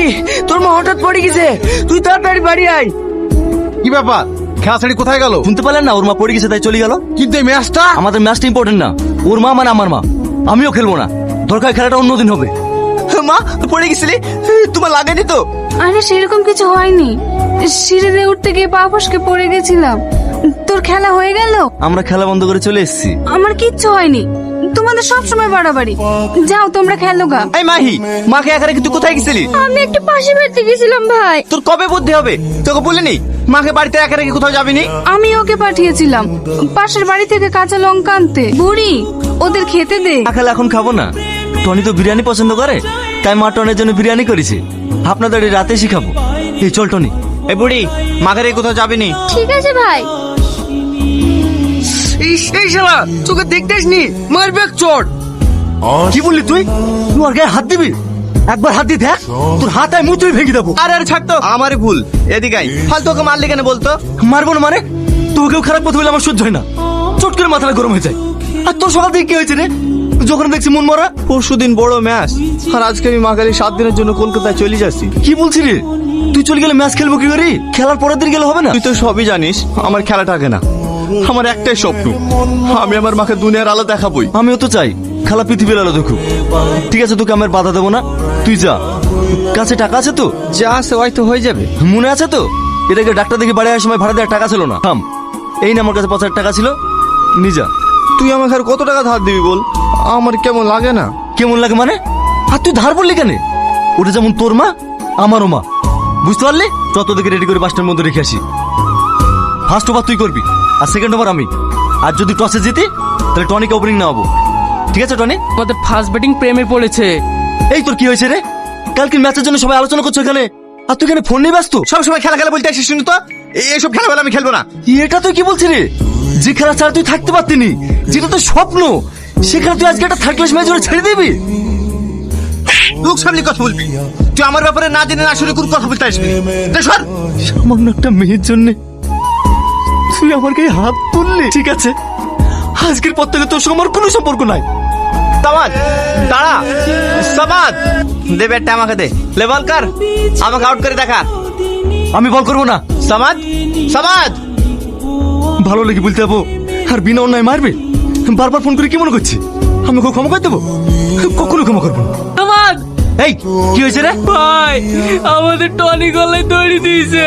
বুড়ি, তোর মা হঠাৎ পড়ে গেছে, তুই তাড়াতাড়ি বাড়ি আয়। কি ব্যাপার? খেলা ছেড়ে কোথায় গেল? শুনতে পারলেন না, ওর মা পড়ে গেছে তাই চলে গেল। কিন্তু এই ম্যাচটা আমাদের ম্যাচটা ইম্পর্টেন্ট না, ওর মা মানে আমার মা। আমিও খেলবো না, দরকার খেলাটা অন্যদিন হবে। মা পড়ে গেছিলি, তোমার লাগেনি তো? আরে সেরকম কিছু হয়নি, সিঁড়ি দিয়ে উঠতে গিয়ে পা ফসকে পড়ে গেছিলাম। তোর খেলা হয়ে গেল? আমরা খেলা বন্ধ করে চলে এসেছি। আমার কিচ্ছু হয়নি, তোমাদের সব সময় বাড়াবাড়ি। যাও তোমরা খেলো গা। এই মাহি, মাকে একা রেখে তুই কোথায় গেছিলি? আমি একটু পাশে বাড়তে গেছিলাম ভাই। তোর কবে বুদ্ধি হবে? তোকে বলিনি মাকে বাড়িতে একা রেখে কোথাও যাবিনি? আমি ওকে পাঠিয়েছিলাম পাশের বাড়ি থেকে কাঁচা লঙ্কা আনতে। বুড়ি, ওদের খেতে দে। খেলা এখন খাবো না, টনি তো বিরিয়ানি পছন্দ করে, তাই মা টনের জন্য বিরিয়ানি করেছে। আপনাদের এই রাতে শিখাবো। এই চল টনি। এই বুড়ি, মাকে রেখে কোথাও যাবিনি? ঠিক আছে ভাই। এই শালা, তোকে দেখতে আসনি, মারবে চোট। কি বললি তুই? তুই ওর গায়ে হাত দিবি? একবার হাত দিয়ে দেখ, তোর হাতায় মুতুই ভেঙে দেবো। আরে আরে ছাড় তো, আমারই ভুল। এদিকে আয়, ফালতু ওকে মারলি কেন বলতো? মারবো না মানে? তোকেও খারাপ কথা বলে আমার সহ্য হয় না, চট করে মাথাটা গরম হয়ে যায়। আর তোর সকাল থেকে কি হয়েছে রে? যখন দেখছি মন মরা। পরশুদিন বড় ম্যাচ, আর আজকে আমি মাকালি 7 দিনের জন্য কলকাতায় চলে যাচ্ছি। কি বলছি রে? তুই চলে গেলে ম্যাচ খেলবো কি করে? খেলার পরের দিন গেলে হবে না? তুই তো সবই জানিস, আমার খেলাটা আগে না। আমার একটাই স্বপ্ন, আমি আমার মাকে দুনিয়ার আলো দেখাবই। আমিও তো চাই খেলা পৃথিবীর আলো দেখুক। ঠিক আছে, তোকে আমার বাধা দেবো না, তুই যা। কাছে টাকা আছে তো? যা আছে হয়তো হয়ে যাবে। মনে আছে তো এটাকে ডাক্তার দেখে বাড়ি আসার সময় ভাড়া দেওয়ার টাকা ছিল না? থাম, এই না আমার কাছে 5,000 টাকা ছিল, নিয়ে যা। তুই আমাকে আর কত টাকা ধার দিবি বল? আমার কেমন লাগে না। কেমন লাগে মানে? আর তুই ধার বললি কেন? ওটা যেমন তোর মা, আমারও মা, বুঝতে পারলি? যত দিকে রেডি করে 5টার মধ্যে রেখে আসি। ফার্স্ট ওভার তুই করবি আর সেকেন্ড ওভার আমি। আর যদি টসে জিতি তাহলে টনিকে ওপেনিং নেওয়াবো। ঠিক আছে টনি? আমাদের ফার্স্ট ব্যাটিং প্রেমে পড়েছে। এই তোর কি হয়েছে রে? কালকে ম্যাচের জন্য সবাই আলোচনা করছো এখানে, আর তুই এখানে ফোন নিয়ে ব্যস্ত। সব সময় খেলা খেলা বলতে আসিস, শুনি তো এইসব খেলা বলে আমি খেলবো না। এটা তুই কি বলছিস রে? যে খেলা ছাড়া তুই থাকতে পারতিনি, যেটা তোর স্বপ্ন, সেখানে তুই আজকে একটা থার্ড ক্লাস ম্যাচ ছেড়ে দিবি? লোক সামনে কথা বলবি, তুই আমার ব্যাপারে না জেনে না শুনে কোন কথা বলতে আসবি? সর। সামান্য একটা মেয়ের জন্য তুই আমার গায়ে হাত তুললি? ঠিক আছে, আজকের পর থেকে তোর সঙ্গে আমার কোনো সম্পর্ক নাই। সামাদ, দাঁড়া। সামাদ, দে ব্যাটটা আমাকে দে। লেভেল কর, আমাকে আউট করে দেখা। আমি বল করবো না। সামাদ, সামাদ। ভালো লেগে বলতে যাবো আর বিনা অন্যায় মারবে? বারবার ফোন করে কি মনে করছি আমি ওকে ক্ষমা করে দেবো? কখনো ক্ষমা করবো না। আমার এই কি হয়েছে রে? ভাই, আমাদের টনি গলায় দড়ি দিয়েছে।